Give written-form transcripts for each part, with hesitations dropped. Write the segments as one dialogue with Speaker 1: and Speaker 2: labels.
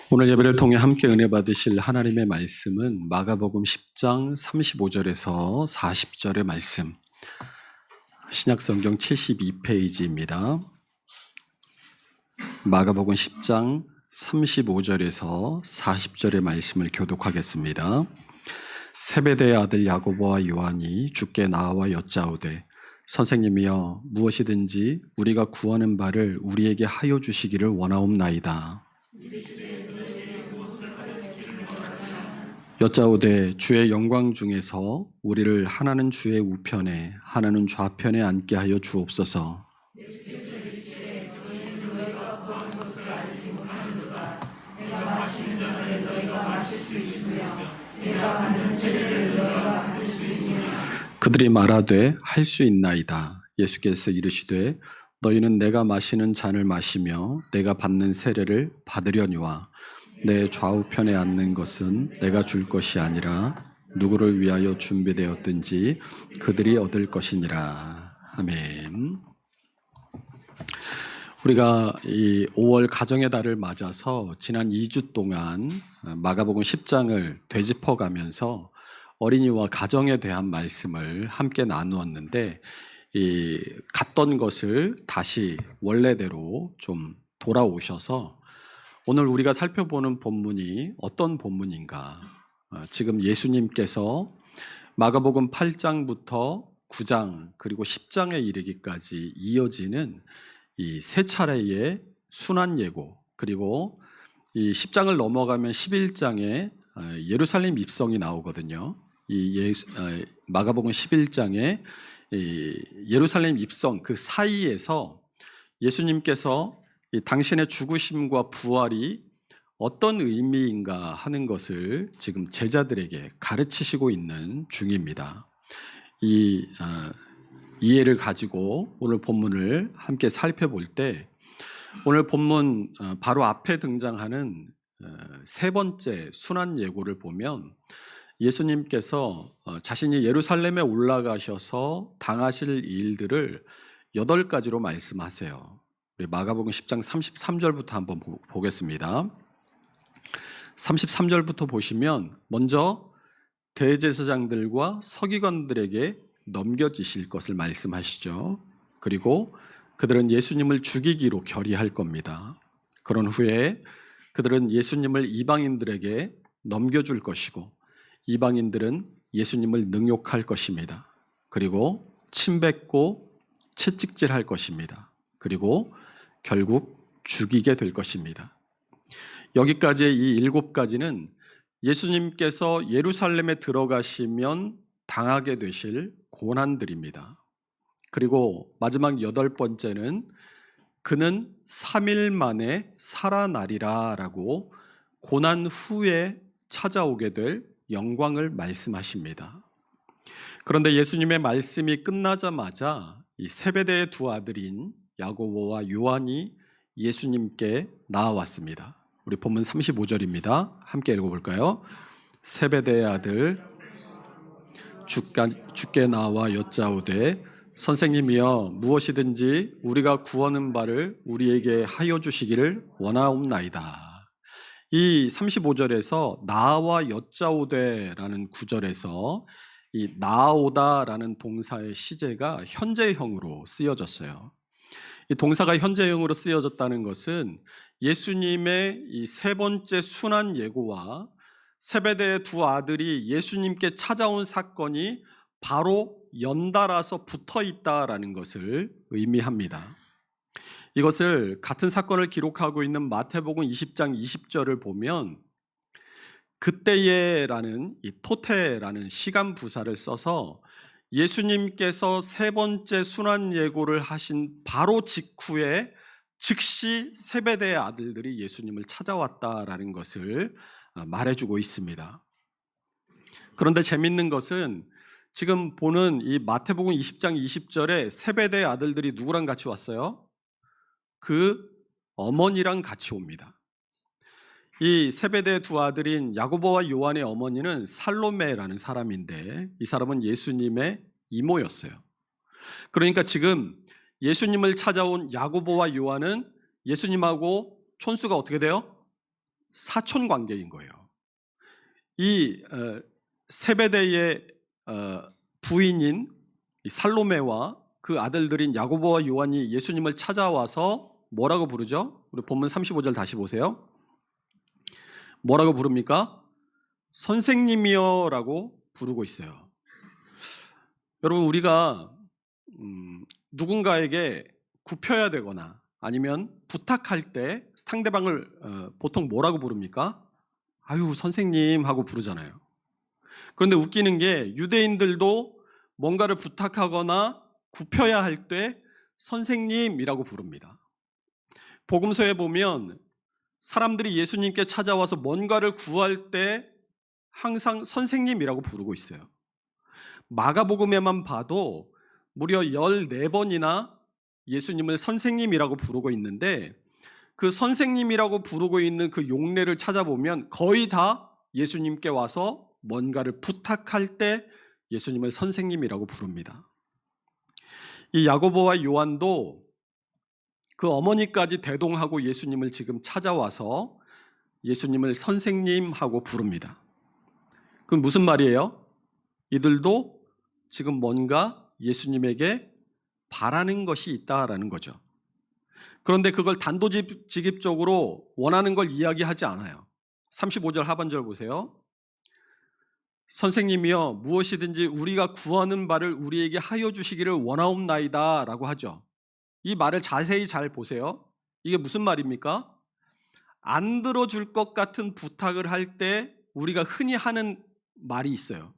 Speaker 1: 오늘 예배를 통해 함께 은혜 받으실 하나님의 말씀은 마가복음 10장 35절에서 40절의 말씀, 신약성경 72페이지입니다. 마가복음 10장 35절에서 40절의 말씀을 교독하겠습니다. 세베대의 아들 야고보와 요한이 주께 나와 여짜오되 선생님이여 무엇이든지 우리가 구하는 바를 우리에게 하여 주시기를 원하옵나이다. 여짜오되 주의 영광 중에서 우리를 하나는 주의 우편에 하나는 좌편에 앉게 하여 주옵소서. 그들이 말하되 할 수 있나이다. 예수께서 이르시되 너희는 내가 마시는 잔을 마시며 내가 받는 세례를 받으려니와 내 좌우편에 앉는 것은 내가 줄 것이 아니라 누구를 위하여 준비되었든지 그들이 얻을 것이니라. 아멘. 우리가 이 5월 가정의 달을 맞아서 지난 2주 동안 마가복음 10장을 되짚어가면서 어린이와 가정에 대한 말씀을 함께 나누었는데 이 갔던 것을 다시 원래대로 좀 돌아오셔서 오늘 우리가 살펴보는 본문이 어떤 본문인가? 지금 예수님께서 마가복음 8장부터 9장 그리고 10장에 이르기까지 이어지는 이 세 차례의 순환 예고, 그리고 이 10장을 넘어가면 11장에 예루살렘 입성이 나오거든요. 마가복음 11장에 예루살렘 입성 그 사이에서 예수님께서 이 당신의 죽으심과 부활이 어떤 의미인가 하는 것을 지금 제자들에게 가르치시고 있는 중입니다. 이 이해를 가지고 오늘 본문을 함께 살펴볼 때 오늘 본문 바로 앞에 등장하는 세 번째 순환 예고를 보면 예수님께서 자신이 예루살렘에 올라가셔서 당하실 일들을 8가지로 말씀하세요. 우리 마가복음 10장 33절부터 한번 보겠습니다. 33절부터 보시면 먼저 대제사장들과 서기관들에게 넘겨지실 것을 말씀하시죠. 그리고 그들은 예수님을 죽이기로 결의할 겁니다. 그런 후에 그들은 예수님을 이방인들에게 넘겨줄 것이고 이방인들은 예수님을 능욕할 것입니다. 그리고 침뱉고 채찍질할 것입니다. 그리고 결국 죽이게 될 것입니다. 여기까지의 이 7가지는 예수님께서 예루살렘에 들어가시면 당하게 되실 고난들입니다. 그리고 마지막 8번째는 그는 3일 만에 살아나리라 라고 고난 후에 찾아오게 될 영광을 말씀하십니다. 그런데 예수님의 말씀이 끝나자마자 이 세베대의 두 아들인 야고보와 요한이 예수님께 나아왔습니다. 우리 본문 35절입니다. 함께 읽어볼까요? 세베대의 아들 주께 나와 여짜오되 선생님이여 무엇이든지 우리가 구하는 바를 우리에게 하여 주시기를 원하옵나이다. 이 35절에서 나와 여짜오되라는 구절에서 이 나오다라는 동사의 시제가 현재형으로 쓰여졌어요. 이 동사가 현재형으로 쓰여졌다는 것은 예수님의 이 세 번째 순환 예고와 세베대의 두 아들이 예수님께 찾아온 사건이 바로 연달아서 붙어 있다라는 것을 의미합니다. 이것을 같은 사건을 기록하고 있는 마태복음 20장 20절을 보면 그때에라는 이 토테라는 시간 부사를 써서 예수님께서 세 번째 순환 예고를 하신 바로 직후에 즉시 세베대의 아들들이 예수님을 찾아왔다라는 것을 말해주고 있습니다. 그런데 재밌는 것은 지금 보는 이 마태복음 20장 20절에 세베대의 아들들이 누구랑 같이 왔어요? 그 어머니랑 같이 옵니다. 이 세베대의 두 아들인 야고보와 요한의 어머니는 살로메라는 사람인데 이 사람은 예수님의 이모였어요. 그러니까 지금 예수님을 찾아온 야고보와 요한은 예수님하고 촌수가 어떻게 돼요? 사촌 관계인 거예요. 이 세베대의 부인인 살로메와 그 아들들인 야고보와 요한이 예수님을 찾아와서 뭐라고 부르죠? 우리 본문 35절 다시 보세요. 뭐라고 부릅니까? 선생님이여 라고 부르고 있어요. 여러분, 우리가 누군가에게 굽혀야 되거나 아니면 부탁할 때 상대방을 보통 뭐라고 부릅니까? 아유, 선생님 하고 부르잖아요. 그런데 웃기는 게 유대인들도 뭔가를 부탁하거나 굽혀야 할 때 선생님이라고 부릅니다. 복음서에 보면 사람들이 예수님께 찾아와서 뭔가를 구할 때 항상 선생님이라고 부르고 있어요. 마가복음에만 봐도 무려 14번이나 예수님을 선생님이라고 부르고 있는데 그 선생님이라고 부르고 있는 그 용례를 찾아보면 거의 다 예수님께 와서 뭔가를 부탁할 때 예수님을 선생님이라고 부릅니다. 이 야고보와 요한도 그 어머니까지 대동하고 예수님을 지금 찾아와서 예수님을 선생님하고 부릅니다. 그건 무슨 말이에요? 이들도 지금 뭔가 예수님에게 바라는 것이 있다라는 거죠. 그런데 그걸 단도직입적으로 원하는 걸 이야기하지 않아요. 35절 하반절 보세요. 선생님이여 무엇이든지 우리가 구하는 바를 우리에게 하여 주시기를 원하옵나이다 라고 하죠. 이 말을 자세히 잘 보세요. 이게 무슨 말입니까? 안 들어줄 것 같은 부탁을 할 때 우리가 흔히 하는 말이 있어요.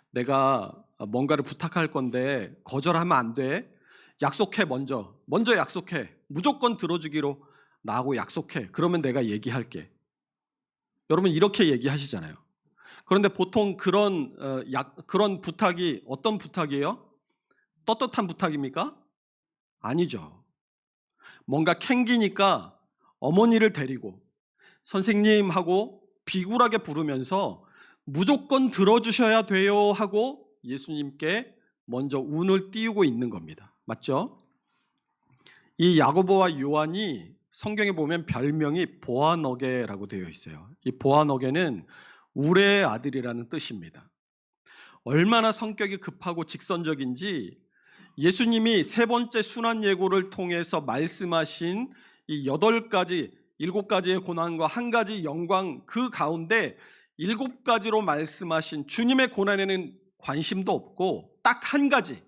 Speaker 1: 내가 뭔가를 부탁할 건데 거절하면 안 돼. 약속해. 먼저 약속해. 무조건 들어주기로 나하고 약속해. 그러면 내가 얘기할게. 여러분 이렇게 얘기하시잖아요. 그런데 보통 그런 부탁이 어떤 부탁이에요? 떳떳한 부탁입니까? 아니죠. 뭔가 캥기니까 어머니를 데리고 선생님하고 비굴하게 부르면서 무조건 들어주셔야 돼요 하고 예수님께 먼저 운을 띄우고 있는 겁니다. 맞죠? 이 야고보와 요한이 성경에 보면 별명이 보아너게라고 되어 있어요. 이 보아너게는 우레의 아들이라는 뜻입니다. 얼마나 성격이 급하고 직선적인지 예수님이 세 번째 순환 예고를 통해서 말씀하신 이 8가지, 7가지의 고난과 한 가지 영광 그 가운데 7가지로 말씀하신 주님의 고난에는 관심도 없고 딱 한 가지,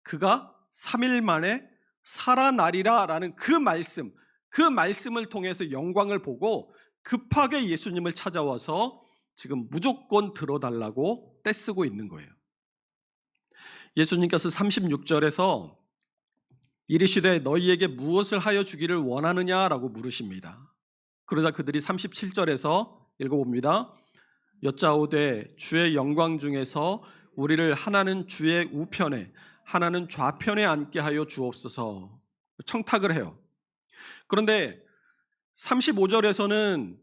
Speaker 1: 그가 3일 만에 살아나리라 라는 그 말씀을 통해서 영광을 보고 급하게 예수님을 찾아와서 지금 무조건 들어달라고 떼쓰고 있는 거예요. 예수님께서 36절에서 이르시되 너희에게 무엇을 하여 주기를 원하느냐라고 물으십니다. 그러자 그들이 37절에서 읽어봅니다. 여짜오되 주의 영광 중에서 우리를 하나는 주의 우편에 하나는 좌편에 앉게 하여 주옵소서 청탁을 해요. 그런데 35절에서는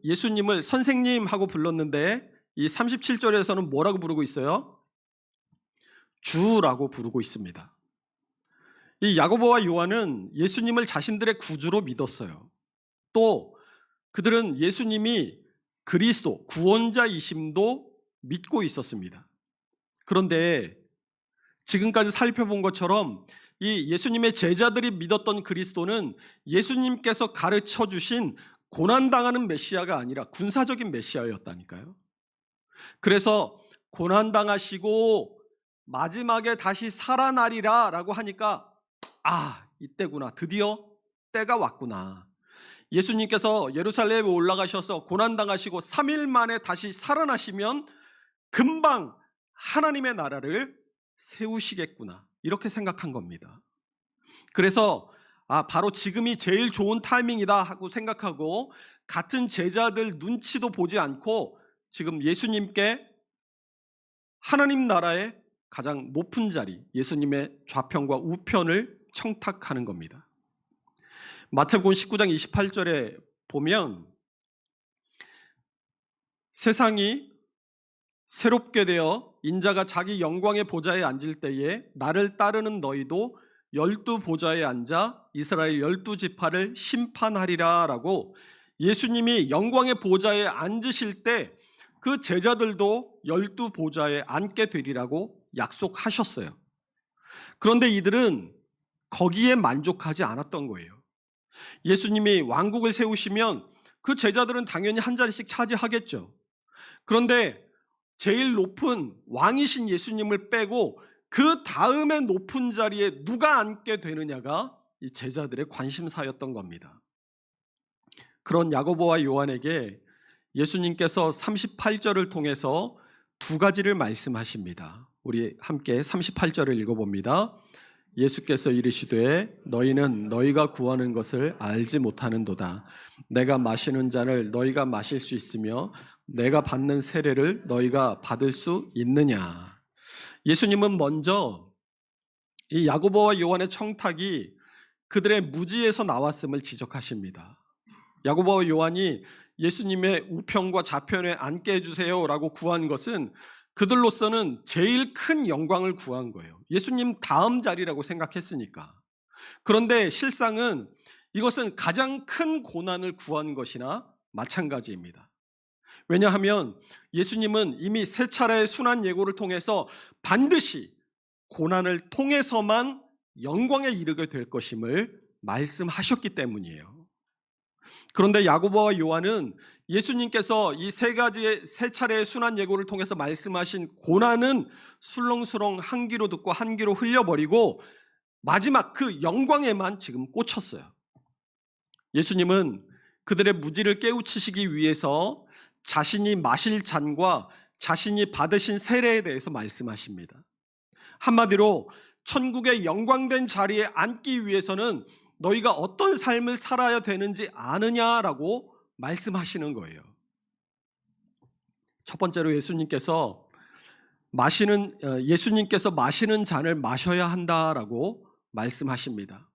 Speaker 1: 예수님을 선생님 하고 불렀는데 이 37절에서는 뭐라고 부르고 있어요? 주라고 부르고 있습니다. 이 야고보와 요한은 예수님을 자신들의 구주로 믿었어요. 또 그들은 예수님이 그리스도, 구원자이심도 믿고 있었습니다. 그런데 지금까지 살펴본 것처럼 이 예수님의 제자들이 믿었던 그리스도는 예수님께서 가르쳐 주신 고난당하는 메시아가 아니라 군사적인 메시아였다니까요. 그래서 고난당하시고 마지막에 다시 살아나리라 라고 하니까 이때구나. 드디어 때가 왔구나. 예수님께서 예루살렘에 올라가셔서 고난당하시고 3일 만에 다시 살아나시면 금방 하나님의 나라를 세우시겠구나. 이렇게 생각한 겁니다. 그래서 바로 지금이 제일 좋은 타이밍이다 하고 생각하고 같은 제자들 눈치도 보지 않고 지금 예수님께 하나님 나라의 가장 높은 자리, 예수님의 좌편과 우편을 청탁하는 겁니다. 마태복음 19장 28절에 보면 세상이 새롭게 되어 인자가 자기 영광의 보좌에 앉을 때에 나를 따르는 너희도 열두 보좌에 앉아 이스라엘 12지파를 심판하리라 라고 예수님이 영광의 보좌에 앉으실 때 그 제자들도 12보좌에 앉게 되리라고 약속하셨어요. 그런데 이들은 거기에 만족하지 않았던 거예요. 예수님이 왕국을 세우시면 그 제자들은 당연히 한 자리씩 차지하겠죠. 그런데 제일 높은 왕이신 예수님을 빼고 그 다음에 높은 자리에 누가 앉게 되느냐가 이 제자들의 관심사였던 겁니다. 그런 야고보와 요한에게 예수님께서 38절을 통해서 두 가지를 말씀하십니다. 우리 함께 38절을 읽어봅니다. 예수께서 이르시되 너희는 너희가 구하는 것을 알지 못하는도다. 내가 마시는 잔을 너희가 마실 수 있으며 내가 받는 세례를 너희가 받을 수 있느냐. 예수님은 먼저 이 야고보와 요한의 청탁이 그들의 무지에서 나왔음을 지적하십니다. 야고보와 요한이 예수님의 우편과 좌편에 앉게 해주세요 라고 구한 것은 그들로서는 제일 큰 영광을 구한 거예요. 예수님 다음 자리라고 생각했으니까. 그런데 실상은 이것은 가장 큰 고난을 구한 것이나 마찬가지입니다. 왜냐하면 예수님은 이미 세 차례의 순환 예고를 통해서 반드시 고난을 통해서만 영광에 이르게 될 것임을 말씀하셨기 때문이에요. 그런데 야고보와 요한은 예수님께서 이 세 차례의 순환 예고를 통해서 말씀하신 고난은 술렁술렁 한 귀로 듣고 한 귀로 흘려버리고 마지막 그 영광에만 지금 꽂혔어요. 예수님은 그들의 무지를 깨우치시기 위해서 자신이 마실 잔과 자신이 받으신 세례에 대해서 말씀하십니다. 한마디로 천국의 영광된 자리에 앉기 위해서는 너희가 어떤 삶을 살아야 되는지 아느냐라고 말씀하시는 거예요. 첫 번째로 예수님께서 마시는 잔을 마셔야 한다라고 말씀하십니다.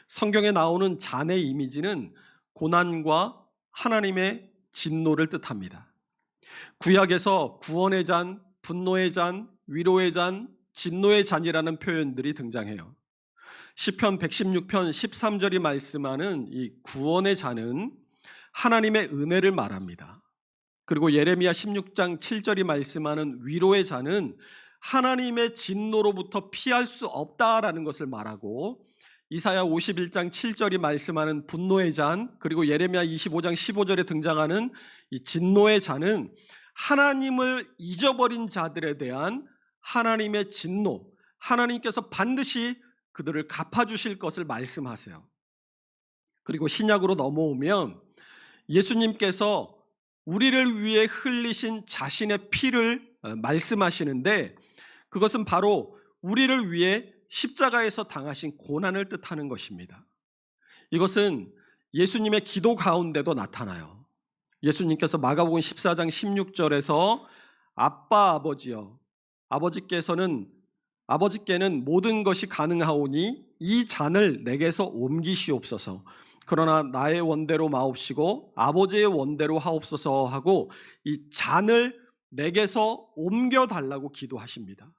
Speaker 1: 성경에 나오는 잔의 이미지는 고난과 하나님의 진노를 뜻합니다. 구약에서 구원의 잔, 분노의 잔, 위로의 잔, 진노의 잔이라는 표현들이 등장해요. 시편 116편 13절이 말씀하는 이 구원의 잔은 하나님의 은혜를 말합니다. 그리고 예레미야 16장 7절이 말씀하는 위로의 잔은 하나님의 진노로부터 피할 수 없다라는 것을 말하고, 이사야 51장 7절이 말씀하는 분노의 잔, 그리고 예레미야 25장 15절에 등장하는 이 진노의 잔은 하나님을 잊어버린 자들에 대한 하나님의 진노, 하나님께서 반드시 그들을 갚아주실 것을 말씀하세요. 그리고 신약으로 넘어오면 예수님께서 우리를 위해 흘리신 자신의 피를 말씀하시는데, 그것은 바로 우리를 위해 십자가에서 당하신 고난을 뜻하는 것입니다. 이것은 예수님의 기도 가운데도 나타나요. 예수님께서 마가복음 14장 16절에서 아빠 아버지여, 아버지께는 모든 것이 가능하오니 이 잔을 내게서 옮기시옵소서. 그러나 나의 원대로 마옵시고 아버지의 원대로 하옵소서 하고 이 잔을 내게서 옮겨달라고 기도하십니다.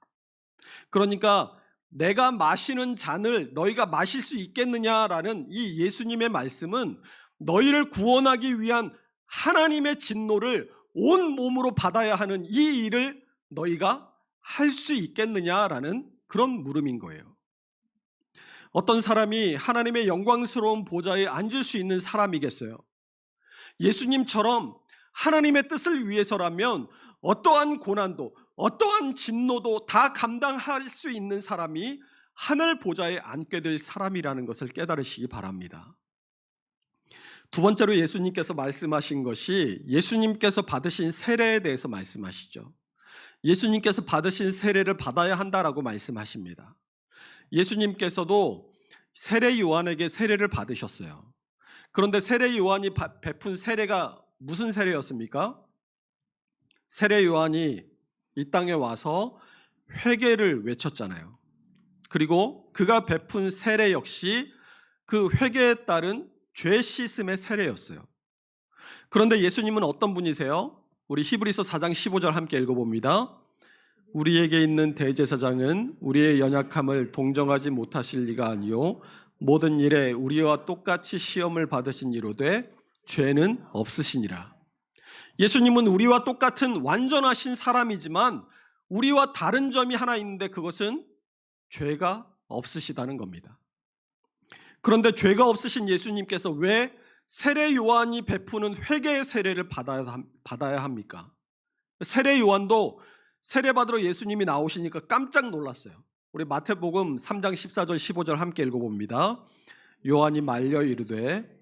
Speaker 1: 그러니까 내가 마시는 잔을 너희가 마실 수 있겠느냐라는 이 예수님의 말씀은 너희를 구원하기 위한 하나님의 진노를 온 몸으로 받아야 하는 이 일을 너희가 할 수 있겠느냐라는 그런 물음인 거예요. 어떤 사람이 하나님의 영광스러운 보좌에 앉을 수 있는 사람이겠어요? 예수님처럼 하나님의 뜻을 위해서라면 어떠한 고난도, 어떠한 진노도 다 감당할 수 있는 사람이 하늘 보좌에 앉게 될 사람이라는 것을 깨달으시기 바랍니다. 두 번째로 예수님께서 말씀하신 것이 예수님께서 받으신 세례에 대해서 말씀하시죠. 예수님께서 받으신 세례를 받아야 한다라고 말씀하십니다. 예수님께서도 세례 요한에게 세례를 받으셨어요. 그런데 세례 요한이 베푼 세례가 무슨 세례였습니까? 세례 요한이 이 땅에 와서 회개를 외쳤잖아요. 그리고 그가 베푼 세례 역시 그 회개에 따른 죄 씻음의 세례였어요. 그런데 예수님은 어떤 분이세요? 우리 히브리서 4장 15절 함께 읽어봅니다. 우리에게 있는 대제사장은 우리의 연약함을 동정하지 못하실 리가 아니요 모든 일에 우리와 똑같이 시험을 받으신 이로되 죄는 없으시니라. 예수님은 우리와 똑같은 완전하신 사람이지만 우리와 다른 점이 하나 있는데 그것은 죄가 없으시다는 겁니다. 그런데 죄가 없으신 예수님께서 왜 세례 요한이 베푸는 회개의 세례를 받아야 합니까? 세례 요한도 세례받으러 예수님이 나오시니까 깜짝 놀랐어요. 우리 마태복음 3장 14절 15절 함께 읽어봅니다. 요한이 말려 이르되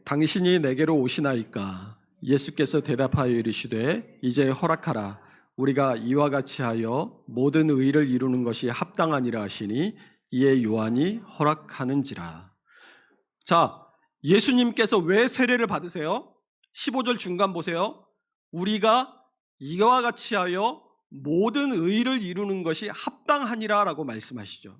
Speaker 1: 당신이 내게로 오시나이까? 예수께서 대답하여 이르시되 이제 허락하라. 우리가 이와 같이 하여 모든 의를 이루는 것이 합당하니라 하시니 이에 요한이 허락하는지라. 자, 예수님께서 왜 세례를 받으세요? 15절 중간 보세요. 우리가 이와 같이 하여 모든 의를 이루는 것이 합당하니라 라고 말씀하시죠.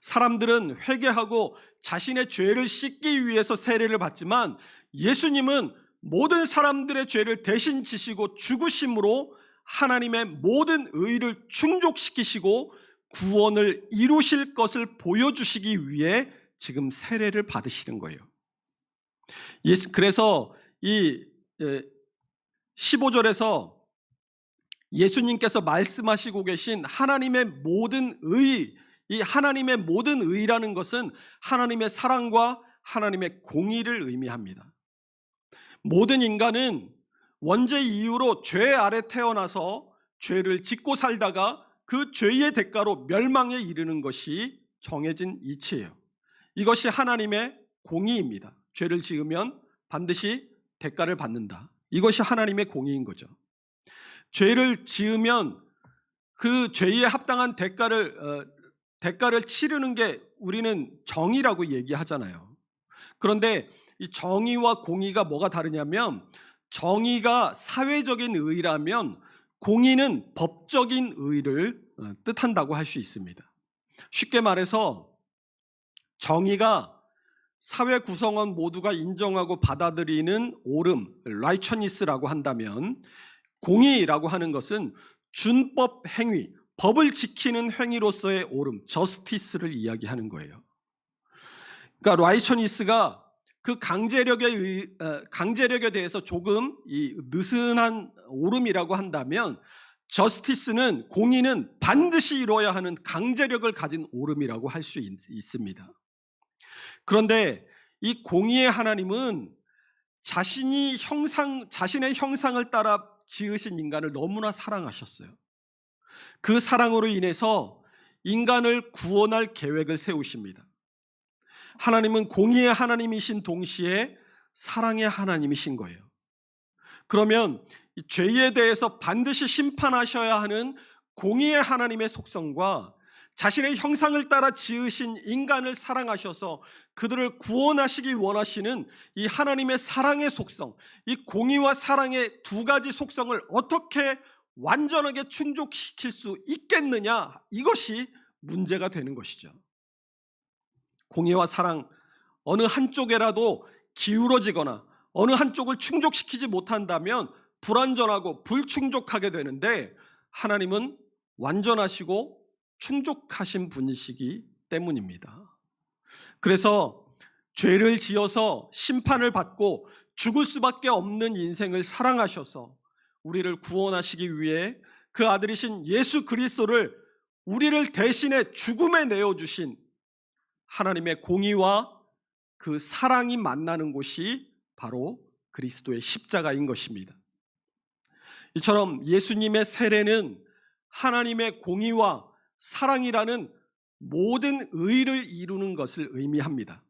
Speaker 1: 사람들은 회개하고 자신의 죄를 씻기 위해서 세례를 받지만 예수님은 모든 사람들의 죄를 대신 지시고 죽으심으로 하나님의 모든 의를 충족시키시고 구원을 이루실 것을 보여주시기 위해 지금 세례를 받으시는 거예요. 그래서 이 15절에서 예수님께서 말씀하시고 계신 하나님의 모든 의, 이 하나님의 모든 의라는 것은 하나님의 사랑과 하나님의 공의를 의미합니다. 모든 인간은 원죄 이후로 죄 아래 태어나서 죄를 짓고 살다가 그 죄의 대가로 멸망에 이르는 것이 정해진 이치예요. 이것이 하나님의 공의입니다. 죄를 지으면 반드시 대가를 받는다. 이것이 하나님의 공의인 거죠. 죄를 지으면 그 죄에 합당한 대가를 치르는 게 우리는 정의라고 얘기하잖아요. 그런데 이 정의와 공의가 뭐가 다르냐면 정의가 사회적인 의라면 공의는 법적인 의를 뜻한다고 할 수 있습니다. 쉽게 말해서 정의가 사회 구성원 모두가 인정하고 받아들이는 옳음, 라이처니스라고 한다면 공의라고 하는 것은 준법 행위, 법을 지키는 행위로서의 옳음, 저스티스를 이야기하는 거예요. 그러니까 라이처니스가 그 강제력에 대해서 조금 느슨한 옳음이라고 한다면 저스티스는 공의는 반드시 이루어야 하는 강제력을 가진 옳음이라고 할 수 있습니다. 그런데 이 공의의 하나님은 자신의 형상을 따라 지으신 인간을 너무나 사랑하셨어요. 그 사랑으로 인해서 인간을 구원할 계획을 세우십니다. 하나님은 공의의 하나님이신 동시에 사랑의 하나님이신 거예요. 그러면 이 죄에 대해서 반드시 심판하셔야 하는 공의의 하나님의 속성과 자신의 형상을 따라 지으신 인간을 사랑하셔서 그들을 구원하시기 원하시는 이 하나님의 사랑의 속성, 이 공의와 사랑의 두 가지 속성을 어떻게 완전하게 충족시킬 수 있겠느냐, 이것이 문제가 되는 것이죠. 공의와 사랑 어느 한쪽에라도 기울어지거나 어느 한쪽을 충족시키지 못한다면 불완전하고 불충족하게 되는데 하나님은 완전하시고 충족하신 분이시기 때문입니다. 그래서 죄를 지어서 심판을 받고 죽을 수밖에 없는 인생을 사랑하셔서 우리를 구원하시기 위해 그 아들이신 예수 그리스도를 우리를 대신해 죽음에 내어주신 하나님의 공의와 그 사랑이 만나는 곳이 바로 그리스도의 십자가인 것입니다. 이처럼 예수님의 세례는 하나님의 공의와 사랑이라는 모든 의를 이루는 것을 의미합니다.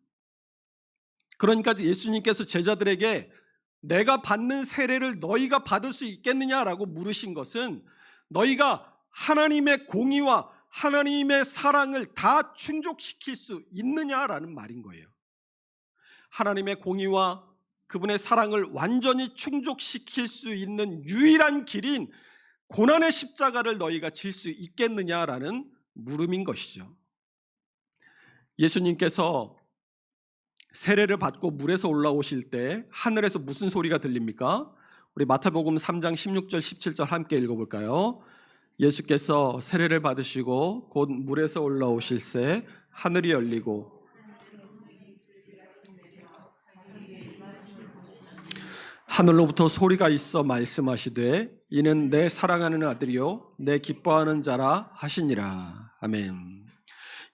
Speaker 1: 그러니까 예수님께서 제자들에게 내가 받는 세례를 너희가 받을 수 있겠느냐라고 물으신 것은 너희가 하나님의 공의와 하나님의 사랑을 다 충족시킬 수 있느냐라는 말인 거예요. 하나님의 공의와 그분의 사랑을 완전히 충족시킬 수 있는 유일한 길인 고난의 십자가를 너희가 질 수 있겠느냐라는 물음인 것이죠. 예수님께서 세례를 받고 물에서 올라오실 때 하늘에서 무슨 소리가 들립니까? 우리 마태복음 3장 16절 17절 함께 읽어볼까요? 예수께서 세례를 받으시고 곧 물에서 올라오실새 하늘이 열리고 하늘로부터 소리가 있어 말씀하시되 이는 내 사랑하는 아들이요 내 기뻐하는 자라 하시니라. 아멘.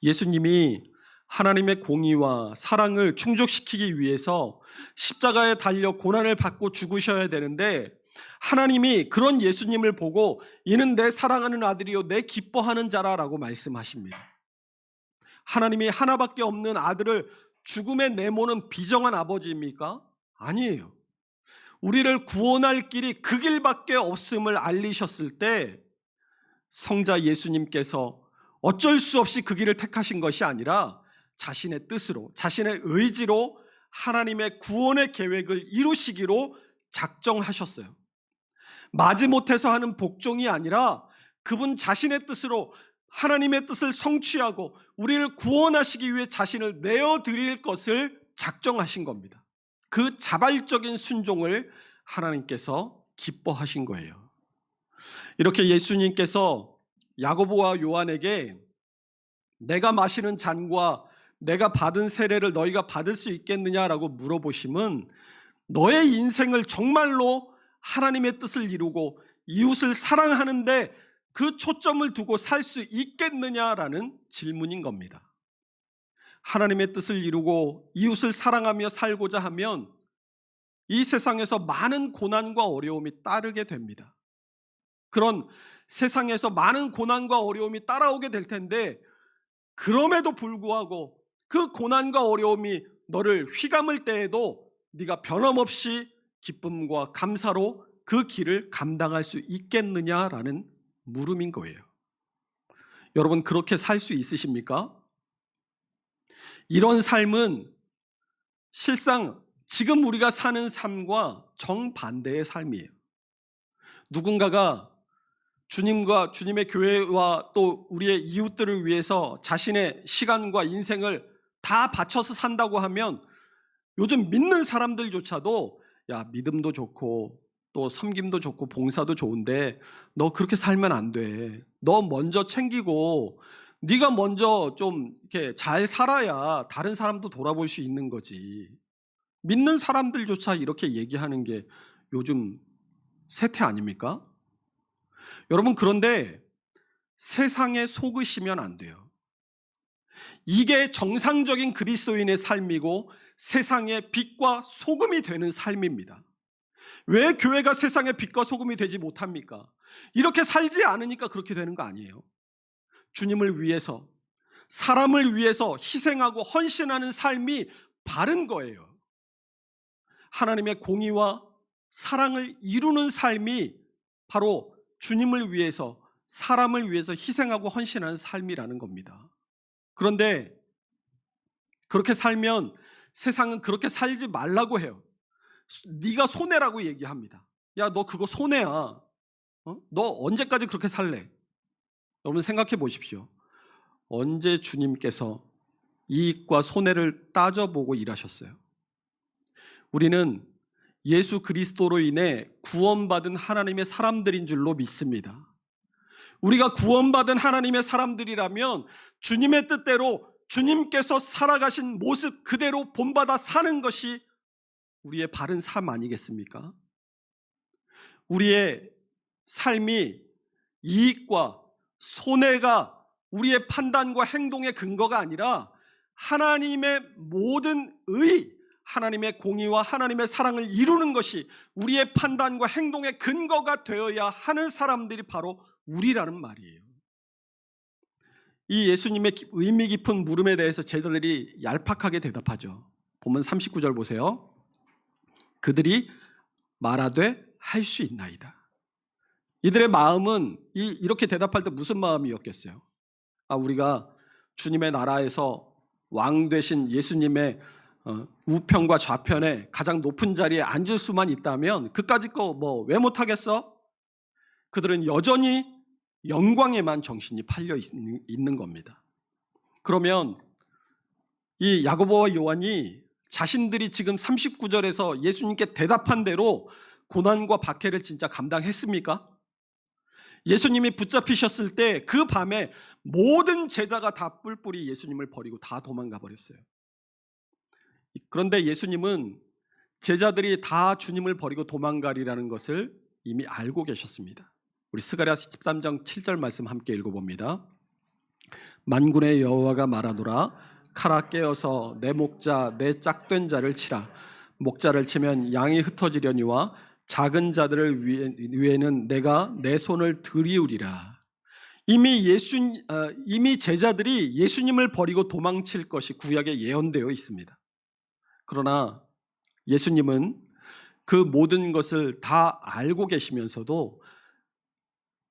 Speaker 1: 예수님이 하나님의 공의와 사랑을 충족시키기 위해서 십자가에 달려 고난을 받고 죽으셔야 되는데, 하나님이 그런 예수님을 보고 이는 내 사랑하는 아들이요 내 기뻐하는 자라라고 말씀하십니다. 하나님이 하나밖에 없는 아들을 죽음에 내모는 비정한 아버지입니까? 아니에요. 우리를 구원할 길이 그 길밖에 없음을 알리셨을 때 성자 예수님께서 어쩔 수 없이 그 길을 택하신 것이 아니라 자신의 뜻으로, 자신의 의지로 하나님의 구원의 계획을 이루시기로 작정하셨어요. 마지못해서 하는 복종이 아니라 그분 자신의 뜻으로 하나님의 뜻을 성취하고 우리를 구원하시기 위해 자신을 내어드릴 것을 작정하신 겁니다. 그 자발적인 순종을 하나님께서 기뻐하신 거예요. 이렇게 예수님께서 야고보와 요한에게 내가 마시는 잔과 내가 받은 세례를 너희가 받을 수 있겠느냐라고 물어보심은 너의 인생을 정말로 하나님의 뜻을 이루고 이웃을 사랑하는데 그 초점을 두고 살 수 있겠느냐라는 질문인 겁니다. 하나님의 뜻을 이루고 이웃을 사랑하며 살고자 하면 이 세상에서 많은 고난과 어려움이 따르게 됩니다. 그런 세상에서 많은 고난과 어려움이 따라오게 될 텐데, 그럼에도 불구하고 그 고난과 어려움이 너를 휘감을 때에도 네가 변함없이 기쁨과 감사로 그 길을 감당할 수 있겠느냐라는 물음인 거예요. 여러분, 그렇게 살 수 있으십니까? 이런 삶은 실상 지금 우리가 사는 삶과 정반대의 삶이에요. 누군가가 주님과 주님의 교회와 또 우리의 이웃들을 위해서 자신의 시간과 인생을 다 바쳐서 산다고 하면 요즘 믿는 사람들조차도 야, 믿음도 좋고 또 섬김도 좋고 봉사도 좋은데 너 그렇게 살면 안 돼. 너 먼저 챙기고 네가 먼저 좀 이렇게 잘 살아야 다른 사람도 돌아볼 수 있는 거지. 믿는 사람들조차 이렇게 얘기하는 게 요즘 세태 아닙니까? 여러분, 그런데 세상에 속으시면 안 돼요. 이게 정상적인 그리스도인의 삶이고 세상의 빛과 소금이 되는 삶입니다. 왜 교회가 세상의 빛과 소금이 되지 못합니까? 이렇게 살지 않으니까 그렇게 되는 거 아니에요. 주님을 위해서, 사람을 위해서 희생하고 헌신하는 삶이 바른 거예요. 하나님의 공의와 사랑을 이루는 삶이 바로 주님을 위해서, 사람을 위해서 희생하고 헌신하는 삶이라는 겁니다. 그런데 그렇게 살면 세상은 그렇게 살지 말라고 해요. 네가 손해라고 얘기합니다. 야, 너 그거 손해야. 너 언제까지 그렇게 살래? 여러분 생각해 보십시오. 언제 주님께서 이익과 손해를 따져보고 일하셨어요? 우리는 예수 그리스도로 인해 구원받은 하나님의 사람들인 줄로 믿습니다. 우리가 구원받은 하나님의 사람들이라면 주님의 뜻대로 주님께서 살아가신 모습 그대로 본받아 사는 것이 우리의 바른 삶 아니겠습니까? 우리의 삶이 이익과 손해가 우리의 판단과 행동의 근거가 아니라 하나님의 모든 의, 하나님의 공의와 하나님의 사랑을 이루는 것이 우리의 판단과 행동의 근거가 되어야 하는 사람들이 바로 우리라는 말이에요. 이 예수님의 의미 깊은 물음에 대해서 제자들이 얄팍하게 대답하죠. 본문 39절 보세요. 그들이 말하되 할 수 있나이다. 이들의 마음은 이렇게 대답할 때 무슨 마음이었겠어요? 우리가 주님의 나라에서 왕 되신 예수님의 우편과 좌편에 가장 높은 자리에 앉을 수만 있다면 그까짓 거 뭐 왜 못하겠어? 그들은 여전히 영광에만 정신이 팔려 있는 겁니다. 그러면 이 야고보와 요한이 자신들이 지금 39절에서 예수님께 대답한 대로 고난과 박해를 진짜 감당했습니까? 예수님이 붙잡히셨을 때 그 밤에 모든 제자가 다 뿔뿔이 예수님을 버리고 다 도망가 버렸어요. 그런데 예수님은 제자들이 다 주님을 버리고 도망가리라는 것을 이미 알고 계셨습니다. 우리 스가랴 13장 7절 말씀 함께 읽어봅니다. 만군의 여호와가 말하노라 칼아 깨어서 내 목자 내 짝된 자를 치라. 목자를 치면 양이 흩어지려니와 작은 자들을 위에는 내가 내 손을 들이우리라. 이미 제자들이 예수님을 버리고 도망칠 것이 구약에 예언되어 있습니다. 그러나 예수님은 그 모든 것을 다 알고 계시면서도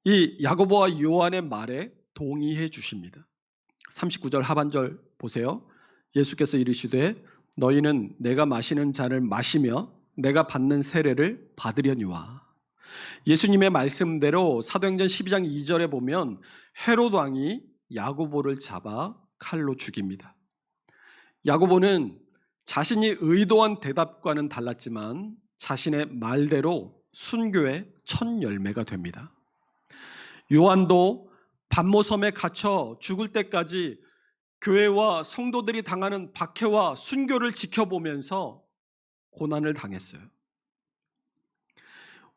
Speaker 1: 이 야고보와 요한의 말에 동의해 주십니다. 39절 하반절 보세요. 예수께서 이르시되 너희는 내가 마시는 잔을 마시며 내가 받는 세례를 받으려니와. 예수님의 말씀대로 사도행전 12장 2절에 보면 헤롯 왕이 야고보를 잡아 칼로 죽입니다. 야고보는 자신이 의도한 대답과는 달랐지만 자신의 말대로 순교의 첫 열매가 됩니다. 요한도 반모섬에 갇혀 죽을 때까지 교회와 성도들이 당하는 박해와 순교를 지켜보면서 고난을 당했어요.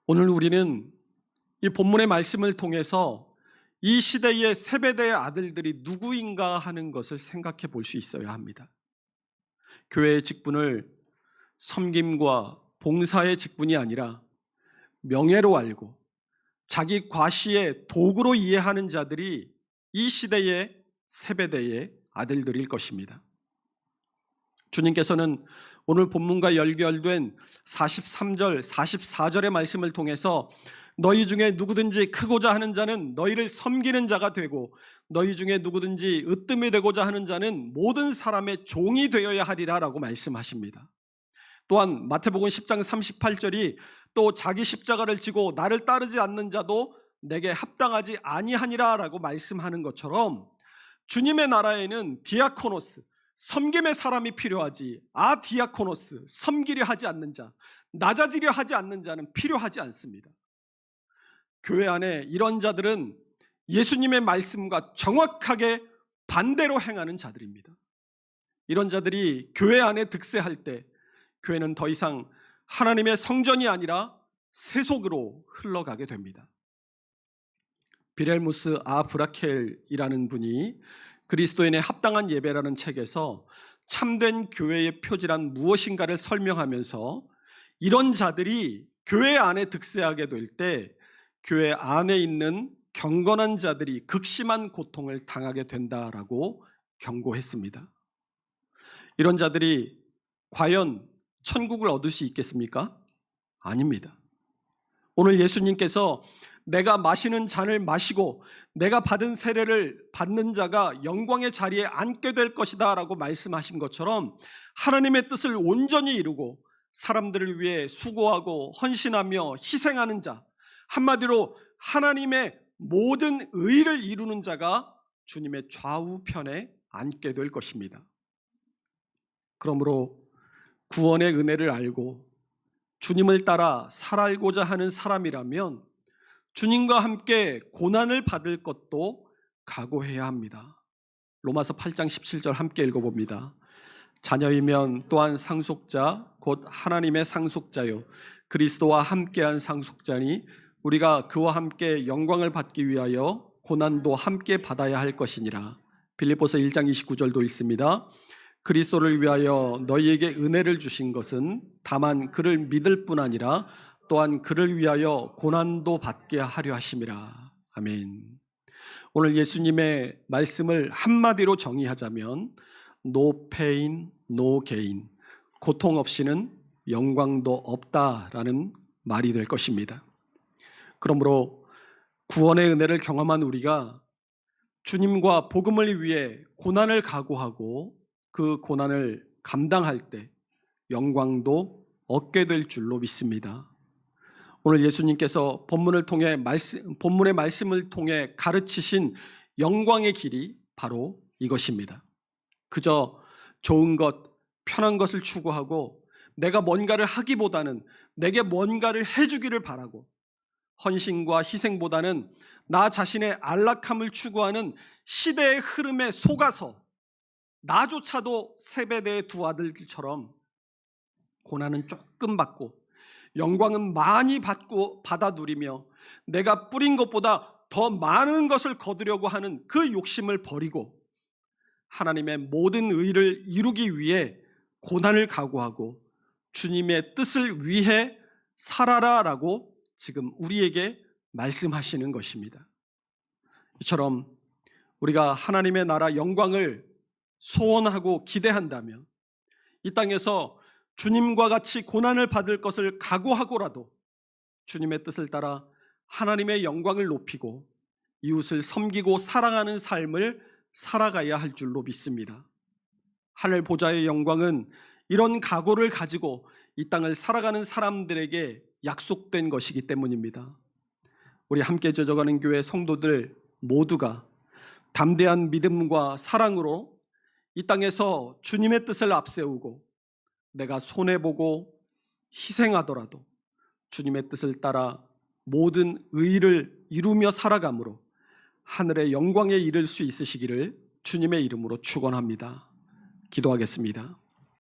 Speaker 1: 오늘 우리는 이 본문의 말씀을 통해서 이 시대의 세베대의 아들들이 누구인가 하는 것을 생각해 볼 수 있어야 합니다. 교회의 직분을 섬김과 봉사의 직분이 아니라 명예로 알고 자기 과시의 도구로 이해하는 자들이 이 시대의 세베대의 아들들일 것입니다. 주님께서는 오늘 본문과 연결된 43절, 44절의 말씀을 통해서 너희 중에 누구든지 크고자 하는 자는 너희를 섬기는 자가 되고 너희 중에 누구든지 으뜸이 되고자 하는 자는 모든 사람의 종이 되어야 하리라 라고 말씀하십니다. 또한 마태복음 10장 38절이 또 자기 십자가를 지고 나를 따르지 않는 자도 내게 합당하지 아니하니라 라고 말씀하는 것처럼 주님의 나라에는 디아코노스, 섬김의 사람이 필요하지 디아코노스, 섬기려 하지 않는 자, 낮아지려 하지 않는 자는 필요하지 않습니다. 교회 안에 이런 자들은 예수님의 말씀과 정확하게 반대로 행하는 자들입니다. 이런 자들이 교회 안에 득세할 때 교회는 더 이상 하나님의 성전이 아니라 세속으로 흘러가게 됩니다. 비렐무스 브라켈이라는 분이 그리스도인의 합당한 예배라는 책에서 참된 교회의 표지란 무엇인가를 설명하면서 이런 자들이 교회 안에 득세하게 될 때 교회 안에 있는 경건한 자들이 극심한 고통을 당하게 된다라고 경고했습니다. 이런 자들이 과연 천국을 얻을 수 있겠습니까? 아닙니다. 오늘 예수님께서 내가 마시는 잔을 마시고 내가 받은 세례를 받는 자가 영광의 자리에 앉게 될 것이다 라고 말씀하신 것처럼 하나님의 뜻을 온전히 이루고 사람들을 위해 수고하고 헌신하며 희생하는 자, 한마디로 하나님의 모든 의를 이루는 자가 주님의 좌우편에 앉게 될 것입니다. 그러므로 구원의 은혜를 알고 주님을 따라 살아고자 하는 사람이라면 주님과 함께 고난을 받을 것도 각오해야 합니다. 로마서 8장 17절 함께 읽어봅니다. 자녀이면 또한 상속자 곧 하나님의 상속자요 그리스도와 함께한 상속자니 우리가 그와 함께 영광을 받기 위하여 고난도 함께 받아야 할 것이니라. 빌립보서 1장 29절도 있습니다. 그리스도를 위하여 너희에게 은혜를 주신 것은 다만 그를 믿을 뿐 아니라 또한 그를 위하여 고난도 받게 하려 하심이라. 아멘. 오늘 예수님의 말씀을 한마디로 정의하자면 No pain, no gain. 고통 없이는 영광도 없다라는 말이 될 것입니다. 그러므로 구원의 은혜를 경험한 우리가 주님과 복음을 위해 고난을 각오하고 그 고난을 감당할 때 영광도 얻게 될 줄로 믿습니다. 오늘 예수님께서 본문의 말씀을 통해 가르치신 영광의 길이 바로 이것입니다. 그저 좋은 것, 편한 것을 추구하고 내가 뭔가를 하기보다는 내게 뭔가를 해주기를 바라고, 헌신과 희생보다는 나 자신의 안락함을 추구하는 시대의 흐름에 속아서 나조차도 세베대의 두 아들들처럼 고난은 조금 받고 영광은 많이 받고 받아 누리며 내가 뿌린 것보다 더 많은 것을 거두려고 하는 그 욕심을 버리고 하나님의 모든 의를 이루기 위해 고난을 각오하고 주님의 뜻을 위해 살아라라고 지금 우리에게 말씀하시는 것입니다. 이처럼 우리가 하나님의 나라 영광을 소원하고 기대한다면 이 땅에서 주님과 같이 고난을 받을 것을 각오하고라도 주님의 뜻을 따라 하나님의 영광을 높이고 이웃을 섬기고 사랑하는 삶을 살아가야 할 줄로 믿습니다. 하늘 보좌의 영광은 이런 각오를 가지고 이 땅을 살아가는 사람들에게 약속된 것이기 때문입니다. 우리 함께 젖어가는 교회 성도들 모두가 담대한 믿음과 사랑으로 이 땅에서 주님의 뜻을 앞세우고 내가 손해보고 희생하더라도 주님의 뜻을 따라 모든 의를 이루며 살아감으로 하늘의 영광에 이를 수 있으시기를 주님의 이름으로 축원합니다. 기도하겠습니다.